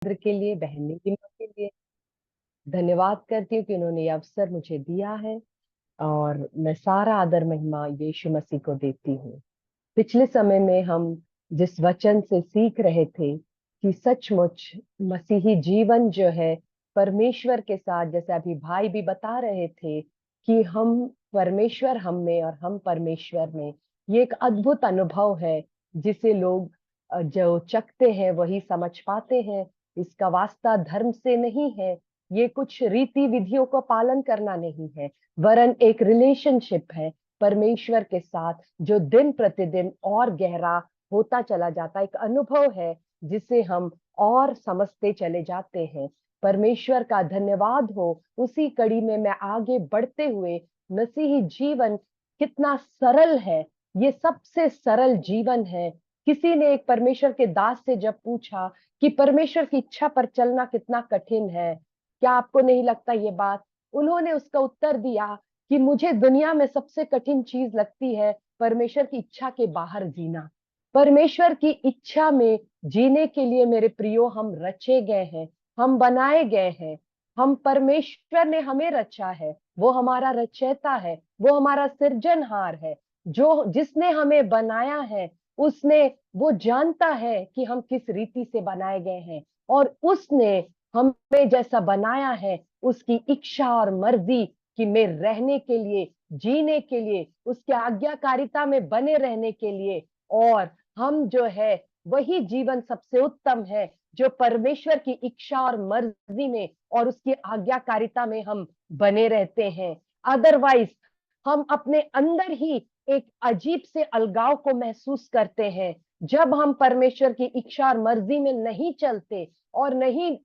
के लिए, बहन नीलिमा के लिए धन्यवाद करती हूँ कि उन्होंने ये अवसर मुझे दिया है। और मैं सारा आदर महिमा यीशु मसीह को देती हूँ। पिछले समय में हम जिस वचन से सीख रहे थे कि सचमुच मसीही जीवन जो है परमेश्वर के साथ, जैसे अभी भाई भी बता रहे थे कि हम परमेश्वर हम में और हम परमेश्वर में, ये एक अद्भुत अनुभव है जिसे लोग जो चखते हैं वही समझ पाते हैं। इसका वास्ता धर्म से नहीं है, ये कुछ रीति विधियों को पालन करना नहीं है, वरन एक रिलेशनशिप है परमेश्वर के साथ जो दिन प्रतिदिन और गहरा होता चला जाता है। एक अनुभव है जिसे हम और समझते चले जाते हैं। परमेश्वर का धन्यवाद हो। उसी कड़ी में मैं आगे बढ़ते हुए, मसीही जीवन कितना सरल है, ये सबसे सरल जीवन है। किसी ने एक परमेश्वर के दास से जब पूछा कि परमेश्वर की इच्छा पर चलना कितना कठिन है, क्या आपको नहीं लगता ये बात? उन्होंने उसका उत्तर दिया कि मुझे दुनिया में सबसे कठिन चीज लगती है परमेश्वर की इच्छा के बाहर जीना। परमेश्वर की इच्छा में जीने के लिए मेरे प्रियो हम रचे गए हैं, हम बनाए गए हैं। हम परमेश्वर ने हमें रचा है, वो हमारा रचयिता है, वो हमारा सृजनहार है। जो जिसने हमें बनाया है उसने, वो जानता है कि हम किस रीति से बनाए गए हैं, और उसने हमें जैसा बनाया है उसकी इच्छा और मर्जी कि में रहने के लिए, जीने के लिए, उसके आज्ञाकारिता में बने रहने के लिए। और हम जो है वही जीवन सबसे उत्तम है जो परमेश्वर की इच्छा और मर्जी में और उसकी आज्ञाकारिता में हम बने रहते हैं। अदरवाइज हम अपने अंदर ही एक अजीब से अलगाव को महसूस करते हैं। जब हम परमेश्वर की इच्छा और मर्जी में नहीं चलते और नहीं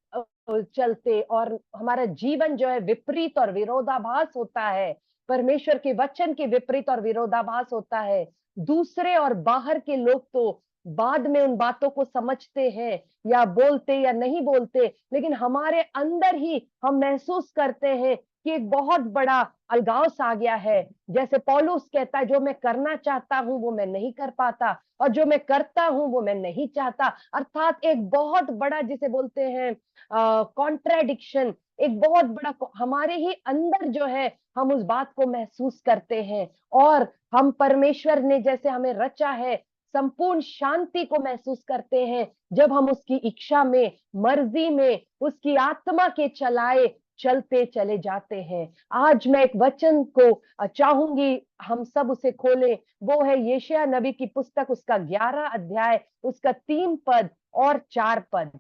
चलते, और हमारा जीवन जो है विपरीत और विरोधाभास होता है, परमेश्वर के वचन के विपरीत और विरोधाभास होता है, दूसरे और बाहर के लोग तो बाद में उन बातों को समझते हैं या बोलते या नहीं बोलते, लेकिन हमारे अंदर ही हम महसूस करते हैं कि एक बहुत बड़ा अलगाव सा आ गया है। जैसे पौलुस कहता है, जो मैं करना चाहता हूं वो मैं नहीं कर पाता, और जो मैं करता हूं वो मैं नहीं चाहता। अर्थात एक बहुत बड़ा, जिसे बोलते हैं कॉन्ट्राडिक्शन, एक बहुत बड़ा हमारे ही अंदर जो है हम उस बात को महसूस करते हैं। और हम परमेश्वर ने जैसे हमें रचा है, संपूर्ण शांति को महसूस करते हैं जब हम उसकी इच्छा में, मर्जी में, उसकी आत्मा के चलाए चलते चले जाते हैं। आज मैं एक वचन को चाहूंगी हम सब उसे खोलें। वो है यशायाह नबी की पुस्तक, उसका 11 अध्याय, उसका 3 पद और 4 पद।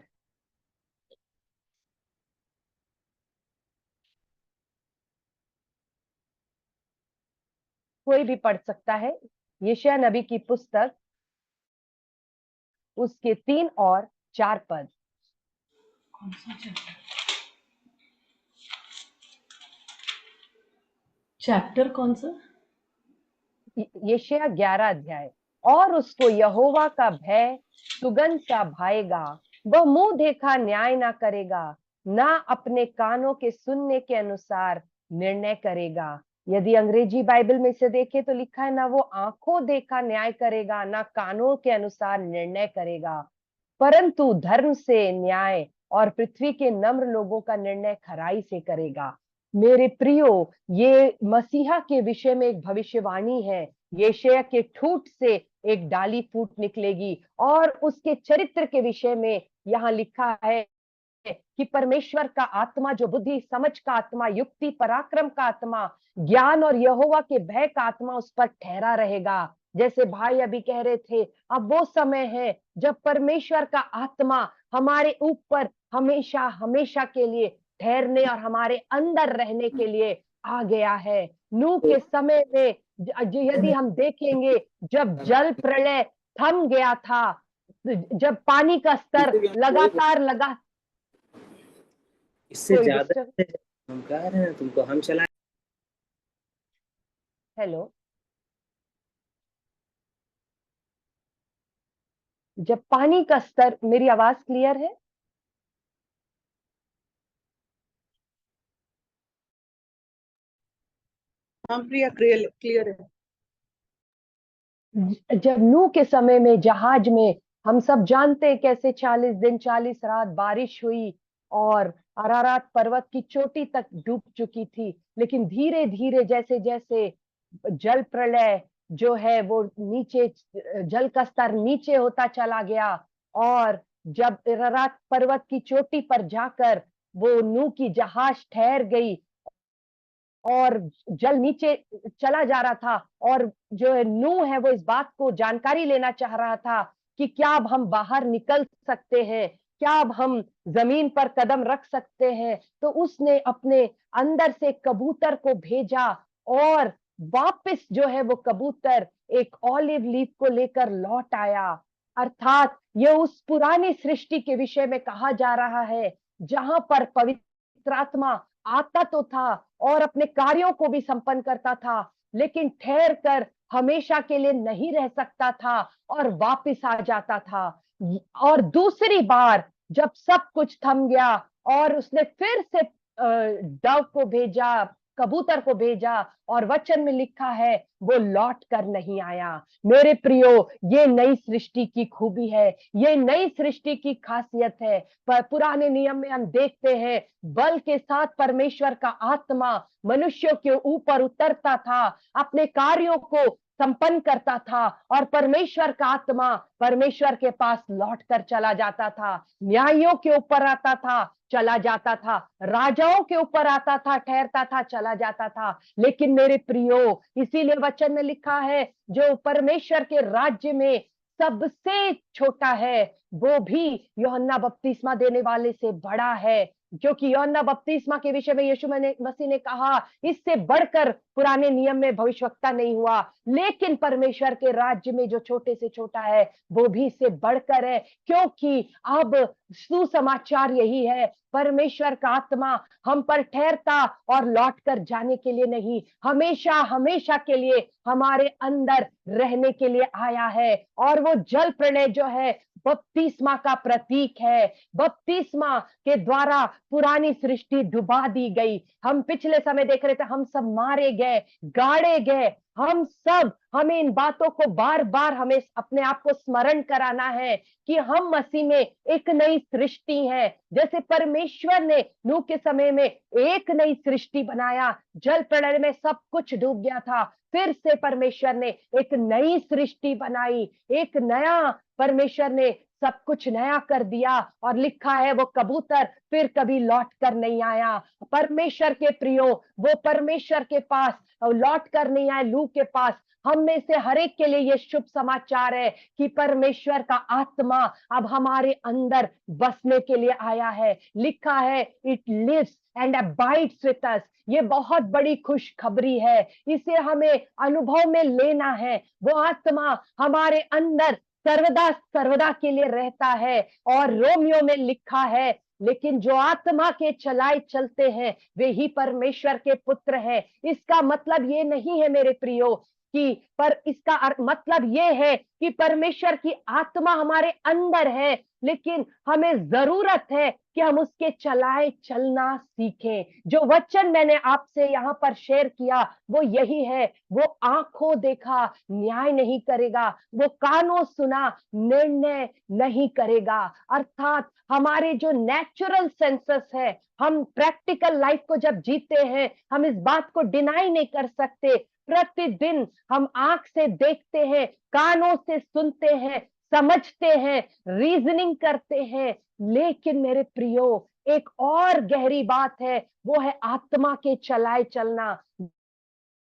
कोई भी पढ़ सकता है। यशायाह नबी की पुस्तक, उसके 3 और 4 पद। चैप्टर कौन सा? यशायाह 11 अध्याय। और उसको यहोवा का भय सुगंध सा भाएगा, वह मुंह देखा न्याय ना करेगा, ना अपने कानों के सुनने के अनुसार निर्णय करेगा। यदि अंग्रेजी बाइबल में से देखे तो लिखा है, ना वो आंखों देखा न्याय करेगा, ना कानों के अनुसार निर्णय करेगा, परंतु धर्म से न्याय और पृथ्वी के नम्र लोगों का निर्णय खराई से करेगा। मेरे प्रियो, ये मसीहा के विषय में एक भविष्यवाणी है। यशायाह के ठूठ से एक डाली फूट निकलेगी, और उसके चरित्र के विषय में यहाँ लिखा है कि परमेश्वर का आत्मा, जो बुद्धि समझ का आत्मा, युक्ति पराक्रम का आत्मा, ज्ञान और यहोवा के भय का आत्मा उस पर ठहरा रहेगा। जैसे भाई अभी कह रहे थे, अब वो समय है जब परमेश्वर का आत्मा हमारे ऊपर हमेशा हमेशा के लिए ठहरने और हमारे अंदर रहने के लिए आ गया है। नूह के समय में यदि हम देखेंगे, जब जल प्रलय थम गया था, जब पानी का स्तर लगातार लगा, इससे कोई ज्यादा डिस्टर्ब? हम कह रहे हैं तुमको, हम चला। हेलो, जब पानी का स्तर, मेरी आवाज क्लियर है? हाँ प्रिया, क्लियर है। जब नूह के समय में जहाज में हम सब जानते हैं कैसे 40 दिन 40 रात बारिश हुई और अरारात पर्वत की चोटी तक डूब चुकी थी। लेकिन धीरे धीरे जैसे जैसे जल प्रलय जो है वो नीचे, जल का स्तर नीचे होता चला गया, और जब अरारात पर्वत की चोटी पर जाकर वो नूह की जहाज ठहर गई और जल नीचे चला जा रहा था, और जो है नूह है वो इस बात को जानकारी लेना चाह रहा था कि क्या अब हम बाहर निकल सकते हैं, क्या अब हम जमीन पर कदम रख सकते हैं। तो उसने अपने अंदर से कबूतर को भेजा, और वापस जो है वो कबूतर एक ऑलिव लीफ को लेकर लौट आया। अर्थात ये उस पुरानी सृष्टि के विषय में कहा जा रहा है जहां पर पवित्र आत्मा आता तो था और अपने कार्यों को भी संपन्न करता था, लेकिन ठहर कर हमेशा के लिए नहीं रह सकता था और वापिस आ जाता था। और दूसरी बार जब सब कुछ थम गया और उसने फिर से डव को भेजा, कबूतर को भेजा, और वचन में लिखा है वो लौट कर नहीं आया। मेरे प्रियो, ये नई सृष्टि की खूबी है, ये नई सृष्टि की खासियत है। पर पुराने नियम में हम देखते हैं बल के साथ परमेश्वर का आत्मा मनुष्यों के ऊपर उतरता था, अपने कार्यों को संपन्न करता था, और परमेश्वर का आत्मा परमेश्वर के पास लौट कर चला जाता था, न्यायियों के ऊपर आता था, चला जाता था, राजाओं के ऊपर आता था, ठहरता था, चला जाता था। लेकिन मेरे प्रियो, इसीलिए वचन में लिखा है जो परमेश्वर के राज्य में सबसे छोटा है वो भी यूहन्ना बपतिस्मा देने वाले से बड़ा है। क्योंकि यूहन्ना बपतिस्मा के विषय में यीशु मसीह ने कहा इससे बढ़कर पुराने नियम में भविष्यवक्ता नहीं हुआ, लेकिन परमेश्वर के राज्य में जो छोटे से छोटा है वो भी इससे बढ़कर है। क्योंकि अब सुसमाचार यही है, परमेश्वर का आत्मा हम पर ठहरता और लौट कर जाने के लिए नहीं, हमेशा हमेशा के लिए हमारे अंदर रहने के लिए आया है। और वो जल प्रलय जो है बपतिस्मा का प्रतीक है। बपतिस्मा के द्वारा पुरानी सृष्टि डुबा दी गई। हम पिछले समय देख रहे थे, हम सब मारे गए, गाड़े गए, हम सब, हमें इन बातों को बार बार हमें अपने आप को स्मरण कराना है कि हम मसीह में एक नई सृष्टि है। जैसे परमेश्वर ने नूह के समय में एक नई सृष्टि बनाया, जल प्रलय में सब कुछ डूब गया था, फिर से परमेश्वर ने एक नई सृष्टि बनाई, एक नया, परमेश्वर ने सब कुछ नया कर दिया। और लिखा है वो कबूतर फिर कभी लौट कर नहीं आया। परमेश्वर के प्रियो, वो परमेश्वर के पास लौट कर नहीं आए, लू के पास। हम में से हर एक के लिए ये शुभ समाचार है कि परमेश्वर का आत्मा अब हमारे अंदर बसने के लिए आया है। लिखा है it lives and abides with us. ये बहुत बड़ी खुशखबरी है, इसे हमें अनुभव में लेना है। वो आत्मा हमारे अंदर सर्वदा सर्वदा के लिए रहता है। और रोमियो में लिखा है लेकिन जो आत्मा के चलाए चलते हैं वे ही परमेश्वर के पुत्र हैं। इसका मतलब ये नहीं है मेरे प्रियो कि, पर इसका मतलब ये है कि परमेश्वर की आत्मा हमारे अंदर है, लेकिन हमें जरूरत है कि हम उसके चलाए चलना सीखें। जो वचन मैंने आपसे यहाँ पर शेयर किया वो यही है, वो आंखों देखा न्याय नहीं करेगा, वो कानों सुना निर्णय नहीं करेगा। अर्थात हमारे जो नेचुरल सेंसेस है, हम प्रैक्टिकल लाइफ को जब जीते हैं हम इस बात को डिनाई नहीं कर सकते। प्रतिदिन हम आंख से देखते हैं, कानों से सुनते हैं, समझते हैं, रीजनिंग करते हैं, लेकिन मेरे प्रियो एक और गहरी बात है, वो है आत्मा के चलाए चलना।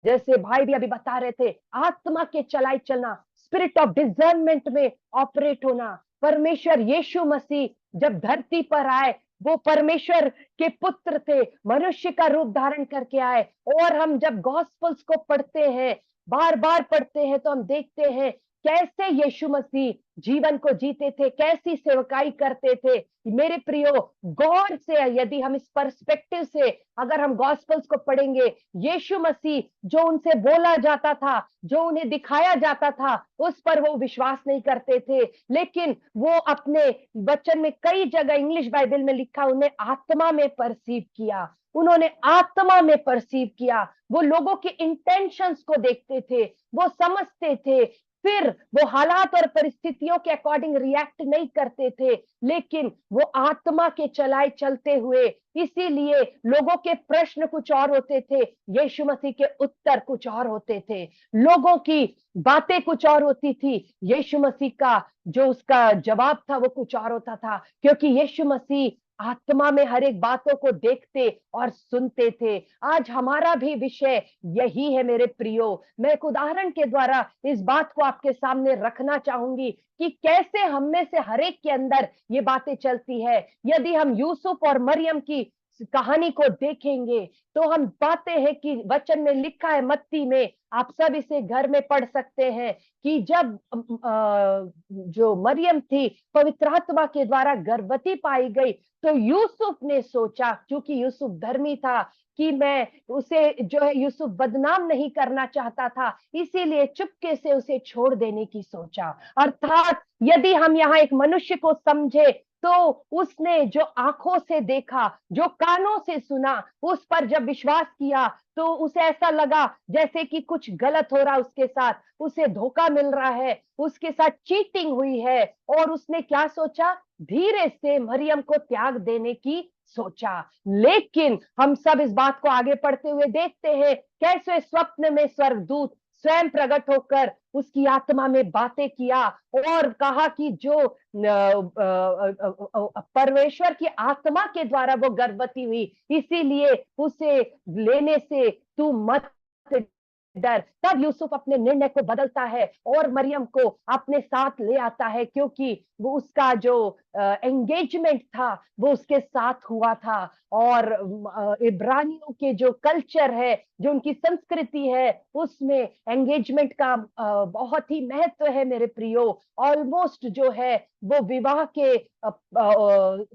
जैसे भाई भी अभी बता रहे थे, आत्मा के चलाए चलना, स्पिरिट ऑफ डिजर्नमेंट में ऑपरेट होना। परमेश्वर यीशु मसीह जब धरती पर आए वो परमेश्वर के पुत्र थे, मनुष्य का रूप धारण करके आए। और हम जब गॉस्पल्स को पढ़ते हैं, बार बार पढ़ते हैं, तो हम देखते हैं कैसे यीशु मसीह जीवन को जीते थे, कैसी सेवकाई करते थे। मेरे प्रियो, गौर से यदि हम इस पर्सपेक्टिव से अगर हम गॉस्पल्स को पढ़ेंगे, यीशु मसीह जो उनसे बोला जाता था, जो उन्हें दिखाया जाता था, उस पर वो विश्वास नहीं करते थे। लेकिन वो अपने वचन में कई जगह इंग्लिश बाइबल में लिखा, उन्हें आत्मा में परसीव किया, उन्होंने आत्मा में परसीव किया। वो लोगों के इंटेंशंस को देखते थे, वो समझते थे फिर वो हालात और परिस्थितियों के अकॉर्डिंग रिएक्ट नहीं करते थे, लेकिन वो आत्मा के चलाए चलते हुए, इसीलिए लोगों के प्रश्न कुछ और होते थे, यीशु मसीह के उत्तर कुछ और होते थे। लोगों की बातें कुछ और होती थी, यीशु मसीह का जो उसका जवाब था वो कुछ और होता था, क्योंकि यीशु मसीह आत्मा में हर एक बातों को देखते और सुनते थे। आज हमारा भी विषय यही है मेरे प्रियो। मैं एक उदाहरण के द्वारा इस बात को आपके सामने रखना चाहूंगी कि कैसे हम में से हर एक के अंदर ये बातें चलती है। यदि हम यूसुफ और मरियम की कहानी को देखेंगे तो हम पाते हैं कि वचन में लिखा है, मत्ती में, आप सब इसे घर में पढ़ सकते हैं, कि जब जो मरियम थी पवित्र आत्मा के द्वारा गर्भवती पाई गई, तो यूसुफ ने सोचा, क्योंकि यूसुफ धर्मी था, कि मैं उसे जो है, यूसुफ बदनाम नहीं करना चाहता था, इसीलिए चुपके से उसे छोड़ देने की सोचा। अर्थात यदि हम यहाँ एक मनुष्य को समझे तो उसने जो आंखों से देखा, जो कानों से सुना, उस पर जब विश्वास किया तो उसे ऐसा लगा जैसे कि कुछ गलत हो रहा उसके साथ, उसे धोखा मिल रहा है, उसके साथ चीटिंग हुई है, और उसने क्या सोचा, धीरे से मरियम को त्याग देने की सोचा। लेकिन हम सब इस बात को आगे पढ़ते हुए देखते हैं कैसे स्वप्न में स्वर्गदूत स्वयं प्रकट होकर उसकी आत्मा में बातें किया और कहा कि जो परमेश्वर की आत्मा के द्वारा वो गर्भवती हुई, इसीलिए उसे लेने से तू मत डर। तब यूसुफ अपने निर्णय को बदलता है और मरियम को अपने साथ ले आता है, क्योंकि वो उसका जो एंगेजमेंट था वो उसके साथ हुआ था। और इब्रानियों के जो कल्चर है, जो उनकी संस्कृति है, उसमें एंगेजमेंट का बहुत ही महत्व है मेरे प्रियो। ऑलमोस्ट जो है वो विवाह के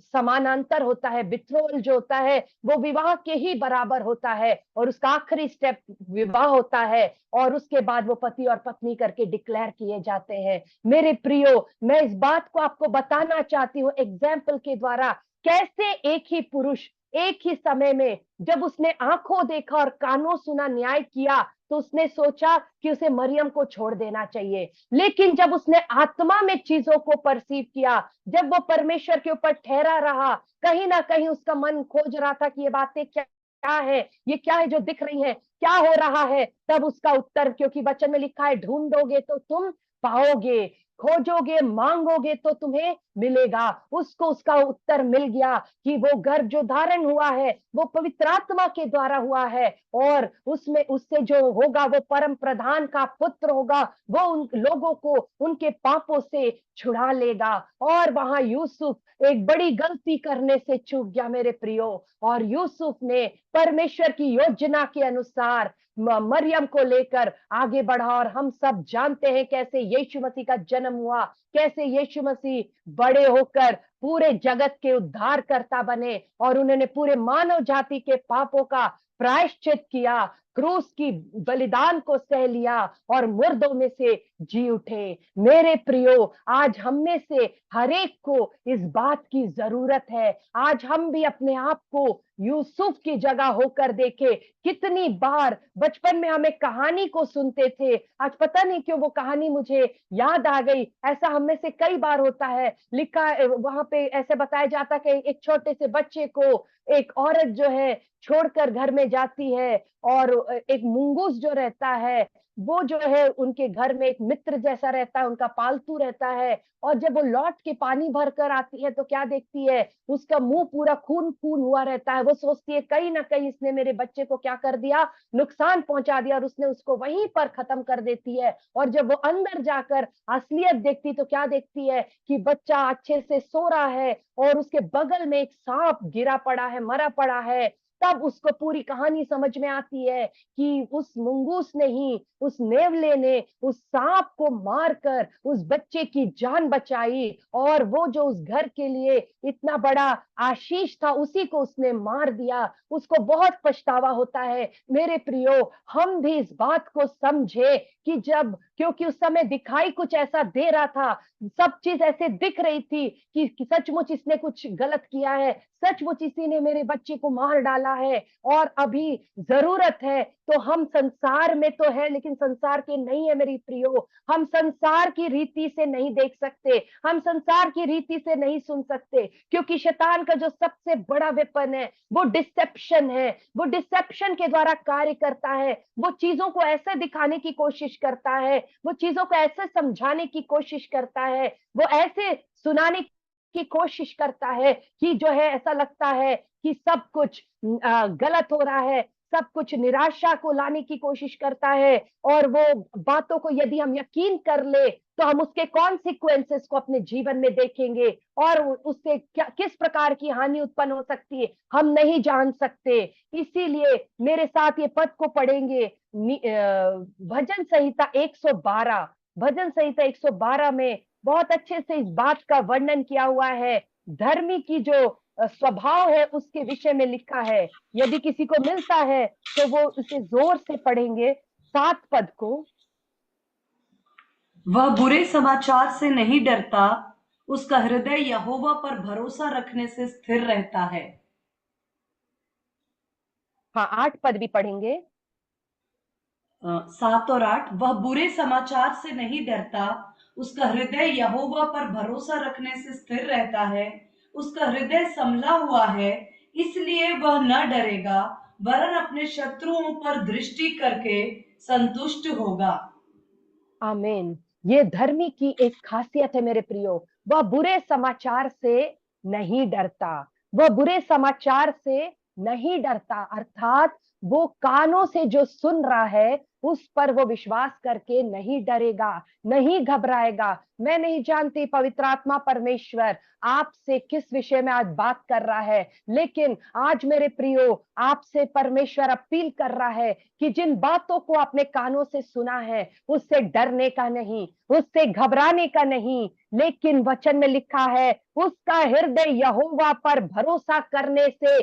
समानांतर होता है, बिथ्रोल जो होता है वो विवाह के ही बराबर होता है, और उसका आखिरी स्टेप विवाह होता है, और उसके बाद वो पति और पत्नी करके डिक्लेयर किए जाते हैं। मेरे प्रियो, मैं इस बात को आपको बताना चाहती हूँ एग्जाम्पल के द्वारा, कैसे एक ही पुरुष एक ही समय में, जब उसने आंखों देखा और कानों सुना, न्याय किया, तो उसने सोचा कि उसे मरियम को छोड़ देना चाहिए। लेकिन जब उसने आत्मा में चीजों को परसीव किया, जब वो परमेश्वर के ऊपर ठहरा रहा, कहीं ना कहीं उसका मन खोज रहा था कि ये बातें क्या क्या है, ये क्या है जो दिख रही है, क्या हो रहा है, तब उसका उत्तर, क्योंकि वचन में लिखा है, ढूंढोगे तो तुम पाओगे, खोजोगे मांगोगे तो तुम्हें मिलेगा। उसको उसका उत्तर मिल गया कि वो गर्भ जो धारण हुआ है वो पवित्र आत्मा के द्वारा हुआ है, और उसमें उससे जो होगा वो परम प्रधान का पुत्र होगा, वो उन लोगों को उनके पापों से छुड़ा लेगा। और वहां यूसुफ एक बड़ी गलती करने से चूक गया मेरे प्रियो, और यूसुफ ने परमेश्वर की योजना के अनुसार मरियम को लेकर आगे बढ़ा। और हम सब जानते हैं कैसे यीशु मसीह का जन्म हुआ, कैसे यीशु मसीह बड़े होकर पूरे जगत के उद्धारकर्ता बने, और उन्होंने पूरे मानव जाति के पापों का प्रायश्चित किया, क्रूस की बलिदान को सह लिया, और मुर्दों में से जी उठे। मेरे प्रियो, आज हम में से हर एक को इस बात की जरूरत है। आज हम भी अपने आप को यूसुफ की जगह होकर देखे। कितनी बार बचपन में हम एक कहानी को सुनते थे, आज पता नहीं क्यों वो कहानी मुझे याद आ गई। ऐसा हम में से कई बार होता है, लिखा वहां पे ऐसे बताया जाता कि एक छोटे से बच्चे को एक औरत जो है छोड़कर घर में जाती है, और एक मुंगूस जो रहता है वो जो है उनके घर में एक मित्र जैसा रहता है, उनका पालतू रहता है। और जब वो लौट के पानी भर कर आती है तो क्या देखती है, उसका मुंह पूरा खून खून हुआ रहता है। वो सोचती है कहीं ना कहीं इसने मेरे बच्चे को क्या कर दिया, नुकसान पहुंचा दिया, और उसने उसको वहीं पर खत्म कर देती है। और जब वो अंदर जाकर असलियत देखती तो क्या देखती है कि बच्चा अच्छे से सो रहा है और उसके बगल में एक सांप गिरा पड़ा है, मरा पड़ा है। तब उसको पूरी कहानी समझ में आती है कि उस मुंगूस ने ही, उस नेवले ने उस सांप को मारकर उस बच्चे की जान बचाई, और वो जो उस घर के लिए इतना बड़ा आशीष था उसी को उसने मार दिया। उसको बहुत पछतावा होता है। मेरे प्रियो, हम भी इस बात को समझे कि जब, क्योंकि उस समय दिखाई कुछ ऐसा दे रहा था, सब चीज ऐसे दिख रही थी कि सचमुच इसने कुछ गलत किया है, सचमुच इसी ने मेरे बच्चे को मार डाला पड़ा है और अभी जरूरत है, तो हम संसार में तो है लेकिन संसार के नहीं है मेरी प्रियो। हम संसार की रीति से नहीं देख सकते, हम संसार की रीति से नहीं सुन सकते, क्योंकि शैतान का जो सबसे बड़ा वेपन है वो डिसेप्शन है। वो डिसेप्शन के द्वारा कार्य करता है, वो चीजों को ऐसे दिखाने की कोशिश करता है, वो चीजों को ऐसे समझाने की कोशिश करता है, वो ऐसे सुनाने की कोशिश करता है कि जो है ऐसा लगता है कि सब कुछ गलत हो रहा है, सब कुछ निराशा को लाने की कोशिश करता है। और वो बातों को यदि हम यकीन कर ले तो हम उसके कॉन्सिक्वेंसेस को अपने जीवन में देखेंगे, और उससे क्या किस प्रकार की हानि उत्पन्न हो सकती है हम नहीं जान सकते। इसीलिए मेरे साथ ये पद को पढ़ेंगे, भजन संहिता 112। भजन संहिता 112 में बहुत अच्छे से इस बात का वर्णन किया हुआ है। धर्मी की जो स्वभाव है उसके विषय में लिखा है। यदि किसी को मिलता है तो वो उसे जोर से पढ़ेंगे 7 पद को। वह बुरे समाचार से नहीं डरता, उसका हृदय यहोवा पर भरोसा रखने से स्थिर रहता है। हाँ, 8 पद भी पढ़ेंगे। 7 और 8। वह बुरे समाचार से नहीं डरता, उसका हृदय यहोवा पर भरोसा रखने से स्थिर रहता है। उसका हृदय संभला हुआ है, इसलिए वह न डरेगा, वरन अपने शत्रुओं पर दृष्टि करके संतुष्ट होगा। आमीन। ये धर्मी की एक खासियत है मेरे प्रियो, वह बुरे समाचार से नहीं डरता। वह बुरे समाचार से नहीं डरता, अर्थात वो कानों से जो सुन रहा है उस पर वो विश्वास करके नहीं डरेगा, नहीं घबराएगा। मैं नहीं जानती पवित्र आत्मा परमेश्वर आपसे किस विषय में आज बात कर रहा है, लेकिन आज मेरे प्रियो आपसे परमेश्वर अपील कर रहा है कि जिन बातों को आपने कानों से सुना है उससे डरने का नहीं, उससे घबराने का नहीं, लेकिन वचन में लिखा है उसका हृदय यहोवा पर भरोसा करने से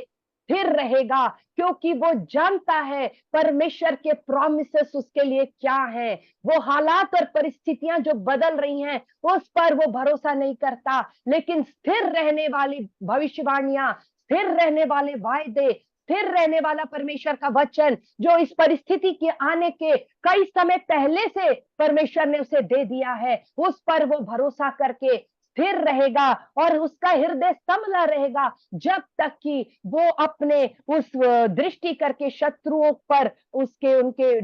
स्थिर रहेगा, क्योंकि वो जानता है परमेश्वर के प्रॉमिसेस उसके लिए क्या है। वो हालात और परिस्थितियां जो बदल रही हैं उस पर वो भरोसा नहीं करता, लेकिन स्थिर रहने वाली भविष्यवाणियां, स्थिर रहने वाले वायदे, स्थिर रहने वाला परमेश्वर का वचन जो इस परिस्थिति के आने के कई समय पहले से परमेश्वर ने उसे दे दिया है, उस पर वो भरोसा करके स्थिर रहेगा और उसका हृदय संभला रहेगा जब तक कि वो अपने उस दृष्टि करके शत्रुओं पर उसके उनके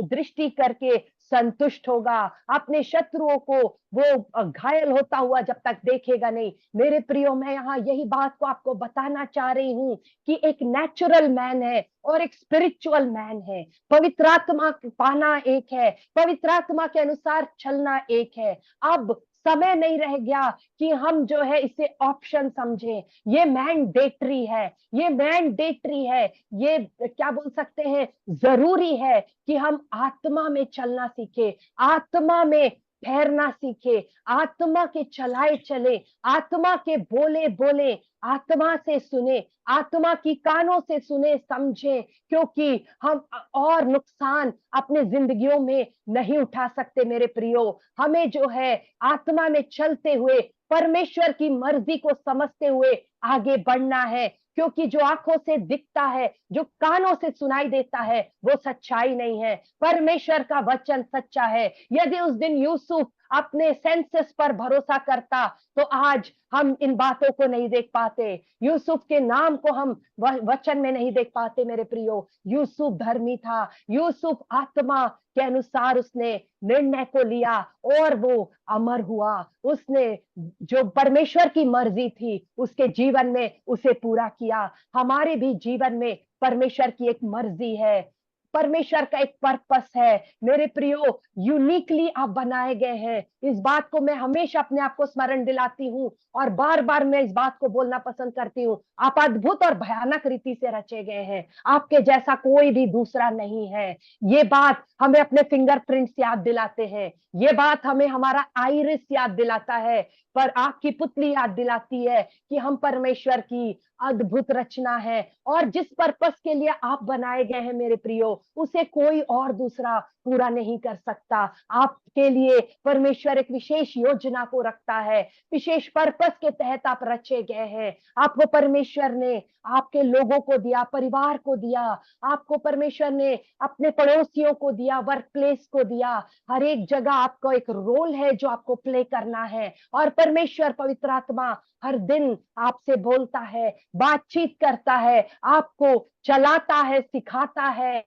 दृष्टि करके संतुष्ट होगा। अपने शत्रुओं को वो घायल होता हुआ जब तक देखेगा नहीं। मेरे प्रियो, मैं यहाँ यही बात को आपको बताना चाह रही हूँ कि एक नेचुरल मैन है और एक स्पिरिचुअल मैन है। पवित्र आत्मा पाना एक है, पवित्र आत्मा के अनुसार चलना एक है। अब समय नहीं रह गया कि हम जो है इसे ऑप्शन समझें, ये मैंडेटरी है, ये मैंडेटरी है, ये क्या बोल सकते हैं, जरूरी है कि हम आत्मा में चलना सीखे, आत्मा में ठहरना सीखे, आत्मा के चलाए चले, आत्मा के बोले बोले, आत्मा से सुने, आत्मा की कानों से सुने समझे, क्योंकि हम और नुकसान अपने जिंदगियों में नहीं उठा सकते मेरे प्रियो। हमें जो है आत्मा में चलते हुए परमेश्वर की मर्जी को समझते हुए आगे बढ़ना है, क्योंकि जो आंखों से दिखता है, जो कानों से सुनाई देता है, वो सच्चाई नहीं है। परमेश्वर का वचन सच्चा है। यदि उस दिन यूसुफ अपने सेंसेस पर भरोसा करता तो आज हम इन बातों को नहीं देख पाते, यूसुफ के नाम को हम वचन में नहीं देख पाते मेरे प्रियो। यूसुफ धर्मी था, यूसुफ आत्मा के अनुसार उसने निर्णय को लिया और वो अमर हुआ। उसने जो परमेश्वर की मर्जी थी उसके जीवन में उसे पूरा किया। हमारे भी जीवन में परमेश्वर की एक मर्जी है, परमेश्वर का एक पर्पस है मेरे प्रियो। यूनिकली आप बनाए गए हैं, इस बात को मैं हमेशा अपने आप को स्मरण दिलाती हूँ और बार बार मैं इस बात को बोलना पसंद करती हूँ। आप अद्भुत और भयानक रीति से रचे गए हैं, आपके जैसा कोई भी दूसरा नहीं है। ये बात हमें अपने फिंगरप्रिंट्स याद दिलाते हैं, ये बात हमें हमारा आइरिस याद दिलाता है, पर आंख की पुतली याद दिलाती है कि हम परमेश्वर की अद्भुत रचना है, और जिस पर्पस के लिए आप बनाए गए हैं मेरे प्रियो, उसे कोई और दूसरा पूरा नहीं कर सकता। आपके लिए परमेश्वर एक विशेष योजना को रखता है, विशेष पर्पस के तहत आप रचे गए हैं। आपको परमेश्वर ने आपके लोगों को दिया, परिवार को दिया, आपको परमेश्वर ने अपने पड़ोसियों को दिया, वर्क प्लेस को दिया। हर एक जगह आपको एक रोल है जो आपको प्ले करना है, और परमेश्वर पवित्र आत्मा हर दिन आपसे बोलता है, बातचीत करता है, आपको चलाता है, सिखाता है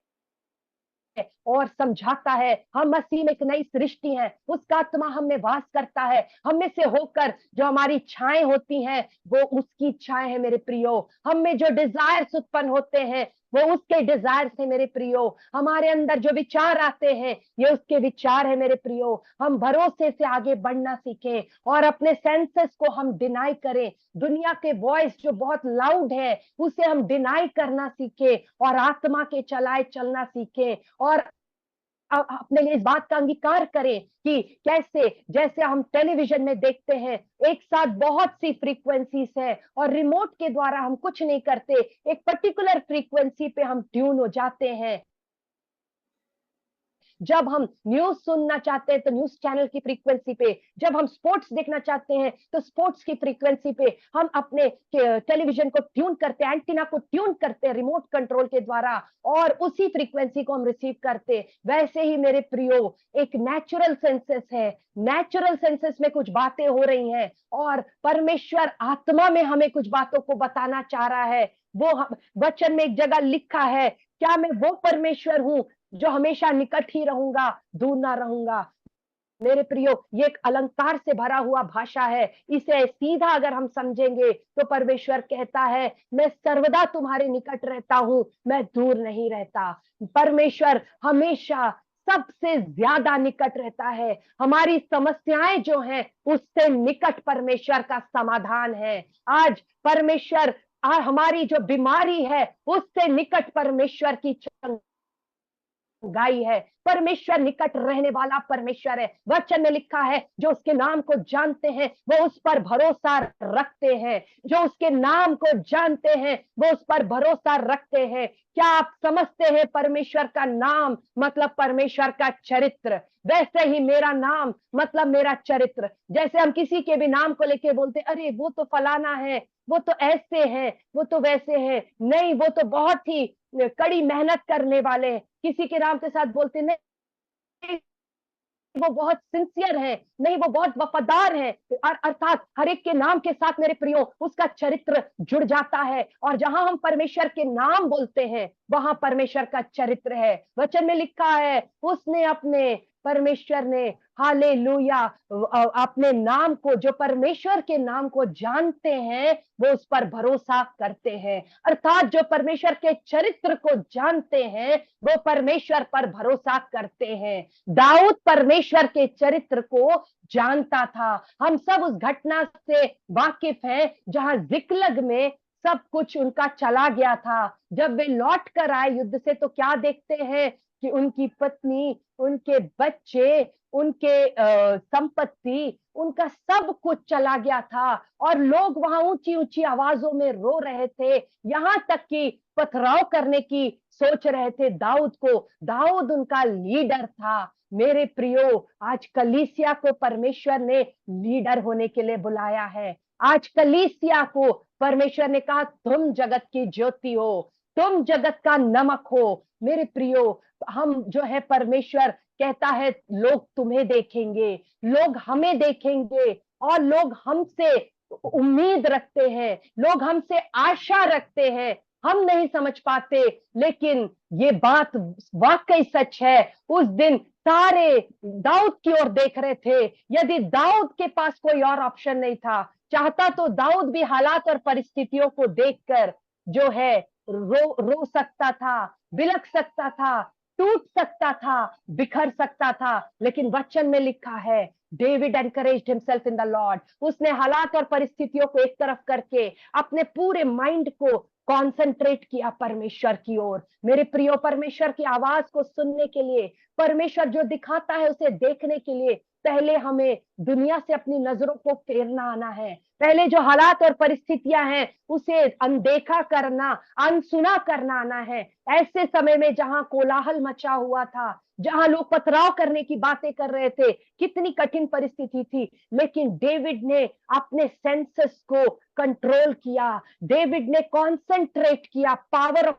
और समझाता है। हम मसीह में एक नई सृष्टि है, उसका आत्मा हम में वास करता है। हम में से होकर जो हमारी इच्छाएं होती हैं वो उसकी इच्छाएं हैं मेरे प्रियो। हम में जो डिजायर्स उत्पन्न होते हैं वो उसके डिजायर है मेरे प्रियो। हमारे अंदर जो विचार आते हैं ये उसके विचार है मेरे प्रियो। हम भरोसे से आगे बढ़ना सीखें और अपने सेंसेस को हम डिनाई करें। दुनिया के वॉइस जो बहुत लाउड है उसे हम डिनाई करना सीखें और आत्मा के चलाए चलना सीखें, और अपने लिए इस बात का अंगीकार करें कि कैसे, जैसे हम टेलीविजन में देखते हैं एक साथ बहुत सी फ्रीक्वेंसीज है और रिमोट के द्वारा हम कुछ नहीं करते, एक पर्टिकुलर फ्रीक्वेंसी पे हम ट्यून हो जाते हैं। जब हम न्यूज सुनना चाहते हैं तो न्यूज चैनल की फ्रीक्वेंसी पे, जब हम स्पोर्ट्स देखना चाहते हैं तो स्पोर्ट्स की फ्रीक्वेंसी पे हम अपने टेलीविजन को ट्यून करते हैं, एंटीना को ट्यून करते हैं रिमोट कंट्रोल के द्वारा, और उसी फ्रीक्वेंसी को हम रिसीव करते हैं। वैसे ही मेरे प्रियो एक नेचुरल सेंसेस है, नेचुरल सेंसेस में कुछ बातें हो रही हैं और परमेश्वर आत्मा में हमें कुछ बातों को बताना चाह रहा है। वचन में एक जगह लिखा है, क्या मैं वो परमेश्वर हूं जो हमेशा निकट ही रहूंगा, दूर ना रहूंगा। मेरे प्रियो ये एक अलंकार से भरा हुआ भाषा है, इसे सीधा अगर हम समझेंगे तो परमेश्वर कहता है मैं सर्वदा तुम्हारे निकट रहता हूं, मैं दूर नहीं रहता। परमेश्वर हमेशा सबसे ज्यादा निकट रहता है। हमारी समस्याएं जो हैं उससे निकट परमेश्वर का समाधान है। आज परमेश्वर हमारी जो बीमारी है उससे निकट परमेश्वर की गाई है। परमेश्वर निकट रहने वाला परमेश्वर है। वचन में लिखा है जो उसके नाम को जानते हैं वो उस पर भरोसा रखते हैं, जो उसके नाम को जानते हैं वो उस पर भरोसा रखते हैं। क्या आप समझते हैं परमेश्वर का नाम मतलब परमेश्वर का चरित्र? वैसे ही मेरा नाम मतलब मेरा चरित्र। जैसे हम किसी के भी नाम को लेके बोलते अरे वो तो फलाना है, वो तो ऐसे है, वो तो वैसे है, नहीं वो तो बहुत ही कड़ी मेहनत करने वाले हैं। किसी के नाम के साथ बोलते नहीं वो बहुत सिंसियर है, नहीं वो बहुत वफादार है, अर्थात हर एक के नाम के साथ मेरे प्रियो उसका चरित्र जुड़ जाता है। और जहां हम परमेश्वर के नाम बोलते हैं वहां परमेश्वर का चरित्र है। वचन में लिखा है उसने अपने परमेश्वर ने हालेलुया अपने नाम को, जो परमेश्वर के नाम को जानते हैं वो उस पर भरोसा करते हैं, अर्थात जो परमेश्वर के चरित्र को जानते हैं वो परमेश्वर पर भरोसा करते हैं। दाऊद परमेश्वर के चरित्र को जानता था। हम सब उस घटना से वाकिफ हैं जहां जिक्लग में सब कुछ उनका चला गया था। जब वे लौट कर आए युद्ध से तो क्या देखते हैं कि उनकी पत्नी, उनके बच्चे, उनके संपत्ति, उनका सब कुछ चला गया था और लोग वहां ऊंची ऊंची आवाजों में रो रहे थे, यहां तक कि पथराव करने की सोच रहे थे दाऊद को। दाऊद उनका लीडर था। मेरे प्रियो आज कलीसिया को परमेश्वर ने लीडर होने के लिए बुलाया है। आज कलीसिया को परमेश्वर ने कहा तुम जगत की ज्योति हो, तुम जगत का नमक हो। मेरे प्रियो हम जो है परमेश्वर कहता है लोग तुम्हें देखेंगे, लोग हमें देखेंगे और लोग हमसे उम्मीद रखते हैं, लोग हमसे आशा रखते हैं। हम नहीं समझ पाते लेकिन ये बात वाकई सच है। उस दिन सारे दाऊद की ओर देख रहे थे। यदि दाऊद के पास कोई और ऑप्शन नहीं था, चाहता तो दाऊद भी हालात और परिस्थितियों को देखकर जो है रो सकता था, बिलख सकता था, टूट सकता था, बिखर सकता था, लेकिन वचन में लिखा है David encouraged himself in the Lord. उसने हालात और परिस्थितियों को एक तरफ करके अपने पूरे माइंड को कॉन्सेंट्रेट किया परमेश्वर की ओर। मेरे प्रियो परमेश्वर की आवाज को सुनने के लिए, परमेश्वर जो दिखाता है उसे देखने के लिए पहले हमें दुनिया से अपनी नजरों को फेरना आना है। पहले जो हालात और परिस्थितियां हैं उसे अनदेखा करना, अनसुना करना आना है। ऐसे समय में जहां कोलाहल मचा हुआ था, जहां लोग पथराव करने की बातें कर रहे थे, कितनी कठिन परिस्थिति थी, लेकिन डेविड ने अपने सेंसेस को कंट्रोल किया। डेविड ने कॉन्सेंट्रेट किया, पावर ऑफ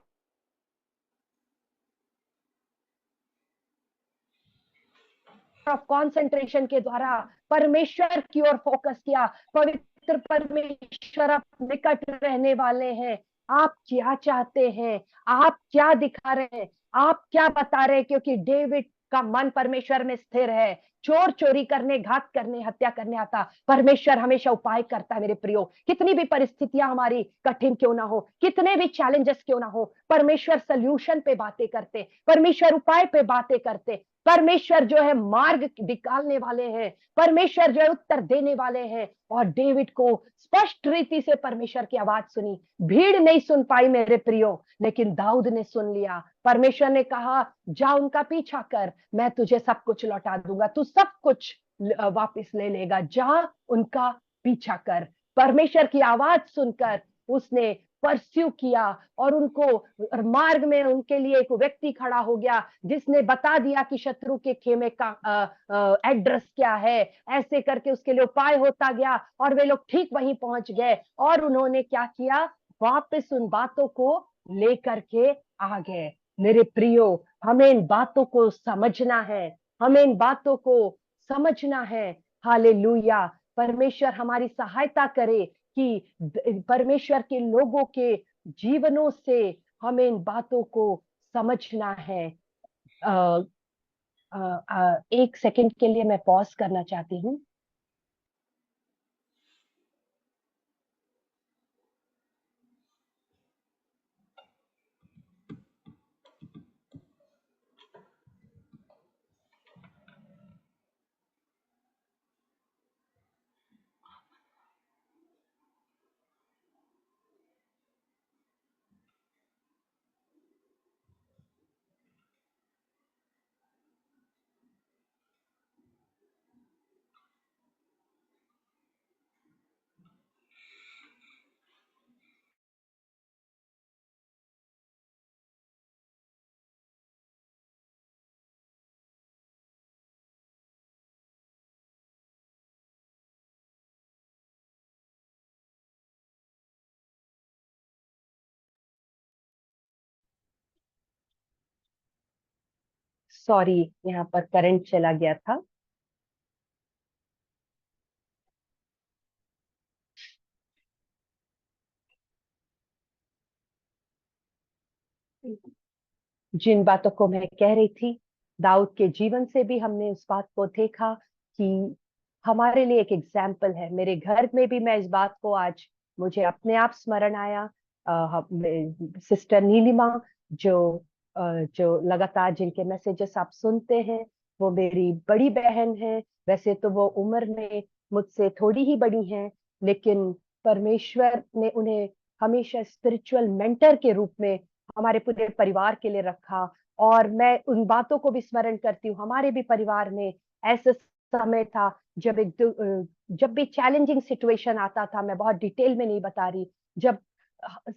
कंसंट्रेशन के द्वारा परमेश्वर की ओर फोकस किया। पवित्र परमेश्वर आप निकट रहने वाले हैं। आप क्या चाहते हैं, आप क्या दिखा रहे हैं, आप क्या बता रहे हैं, क्योंकि डेविड का मन परमेश्वर में स्थिर है। चोर चोरी करने, घात करने, हत्या करने आता, परमेश्वर हमेशा उपाय करता है। मेरे प्रियो, कितनी भी परिस्थितियां हमारी कठिन क्यों ना हो, कितने भी चैलेंजेस क्यों ना हो, परमेश्वर सल्यूशन पे बातें करते, परमेश्वर उपाय पे बातें करते, परमेश्वर जो है मार्ग निकालने वाले हैं, परमेश्वर जो है उत्तर देने वाले हैं। और डेविड को स्पष्ट रीति से परमेश्वर की आवाज सुनी। भीड़ नहीं सुन पाई मेरे प्रियो, लेकिन दाऊद ने सुन लिया। परमेश्वर ने कहा, जा उनका पीछा कर, मैं तुझे सब कुछ लौटा दूंगा, तू सब कुछ वापस ले लेगा, जा उनका पीछा कर। परमेश्वर की आवाज सुनकर उसने परस्यू किया, और उनको मार्ग में उनके लिए एक व्यक्ति खड़ा हो गया जिसने बता दिया कि शत्रु के खेमे का एड्रेस क्या है। ऐसे करके उसके लिए उपाय होता गया और वे लोग ठीक वहीं पहुंच गए, और उन्होंने क्या किया, वापस उन बातों को लेकर के आ गए। मेरे प्रियो, हमें इन बातों को समझना है, हमें इन बातों को समझना है। हालेलुया। परमेश्वर हमारी सहायता करे कि परमेश्वर के लोगों के जीवनों से हमें इन बातों को समझना है। आ, एक सेकंड के लिए मैं पॉज करना चाहती हूँ। सॉरी, यहाँ पर करंट चला गया था। जिन बातों को मैं कह रही थी, दाऊद के जीवन से भी हमने उस बात को देखा कि हमारे लिए एक एग्जाम्पल है। मेरे घर में भी मैं इस बात को आज मुझे अपने आप स्मरण आया। सिस्टर नीलिमा जो जो लगातार जिनके मैसेजेस आप सुनते हैं, वो मेरी बड़ी बहन है। वैसे तो वो उम्र में मुझसे थोड़ी ही बड़ी हैं, लेकिन परमेश्वर ने उन्हें हमेशा स्पिरिचुअल मेंटर के रूप में हमारे पूरे परिवार के लिए रखा। और मैं उन बातों को भी स्मरण करती हूँ। हमारे भी परिवार में ऐसा समय था जब जब भी चैलेंजिंग सिचुएशन आता था, मैं बहुत डिटेल में नहीं बता रही, जब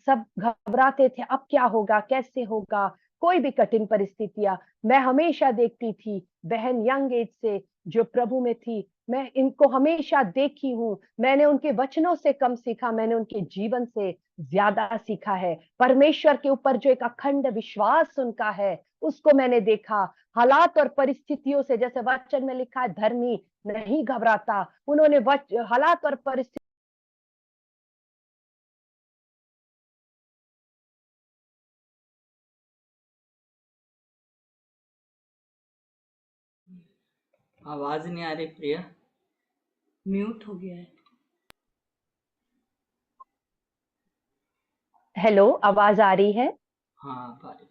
सब घबराते थे, अब क्या होगा, कैसे होगा, कोई भी कठिन परिस्थितियां, मैं हमेशा देखती थी बहन यंग एज से जो प्रभु में थी, मैं इनको हमेशा देखी हूँ। मैंने उनके वचनों से कम सीखा, मैंने उनके जीवन से ज्यादा सीखा है। परमेश्वर के ऊपर जो एक अखंड विश्वास उनका है, उसको मैंने देखा। हालात और परिस्थितियों से, जैसे वचन में लिखा है, धर्मी नहीं घबराता। उन्होंने हालात और परिस्थिति आवाज नहीं आ रही प्रिया, म्यूट हो गया है। हेलो, आवाज आ रही है? हाँ भाई।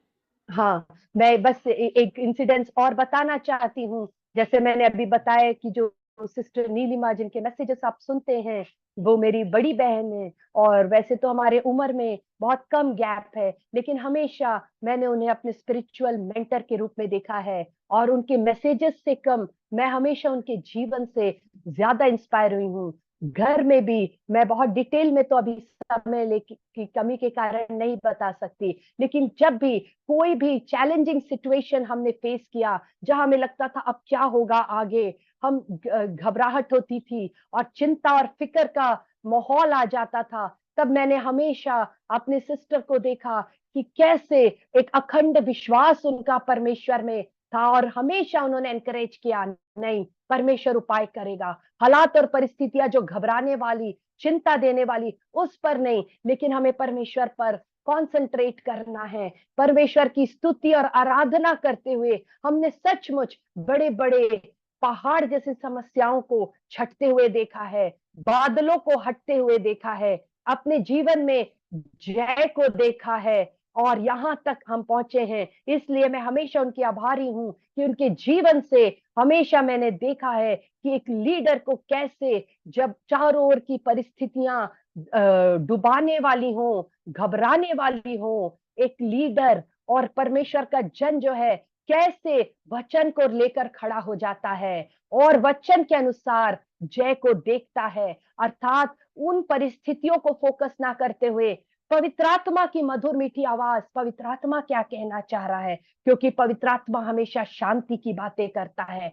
हाँ, मैं बस एक इंसिडेंस और बताना चाहती हूँ। जैसे मैंने अभी बताया कि जो सिस्टर नीलिमा जिनके मैसेजेस आप सुनते हैं, वो मेरी बड़ी बहन है, और वैसे तो हमारे उम्र में बहुत कम गैप है, लेकिन हमेशा मैंने उन्हें अपने स्पिरिचुअल मेंटर के रूप में देखा है। और उनके मैसेजेस से कम, मैं हमेशा उनके जीवन से ज्यादा इंस्पायर हुई हूँ। घर में भी मैं बहुत डिटेल में तो अभी समय लेके की कमी के कारण नहीं बता सकती, लेकिन जब भी कोई भी चैलेंजिंग सिचुएशन हमने फेस किया, जहां हमें लगता था अब क्या होगा आगे, हम घबराहट होती थी और चिंता और फिक्र का माहौल आ जाता था, तब मैंने हमेशा अपने सिस्टर को देखा कि कैसे एक अखंड विश्वास उनका परमेश्वर में था, और हमेशा उन्होंने एनकरेज किया, नहीं, परमेश्वर उपाय करेगा। हालात और परिस्थितियां जो घबराने वाली, चिंता देने वाली, उस पर नहीं, लेकिन हमें परमेश्वर पर कॉन्सेंट्रेट करना है। परमेश्वर की स्तुति और आराधना करते हुए हमने सचमुच बड़े बड़े पहाड़ जैसी समस्याओं को छटते हुए देखा है, बादलों को हटते हुए देखा है, अपने जीवन में जय को देखा है, और यहां तक हम पहुंचे हैं। इसलिए मैं हमेशा उनकी आभारी हूं कि उनके जीवन से हमेशा मैंने देखा है कि एक लीडर को कैसे, जब चारों ओर की परिस्थितियां डुबाने वाली हो, घबराने वाली हो, एक लीडर और परमेश्वर का जन जो है कैसे वचन को लेकर खड़ा हो जाता है और वचन के अनुसार जय को देखता है। अर्थात उन परिस्थितियों को फोकस ना करते हुए पवित्र आत्मा की मधुर मीठी आवाज, पवित्र आत्मा क्या कहना चाह रहा है, क्योंकि पवित्र आत्मा हमेशा शांति की बातें करता है।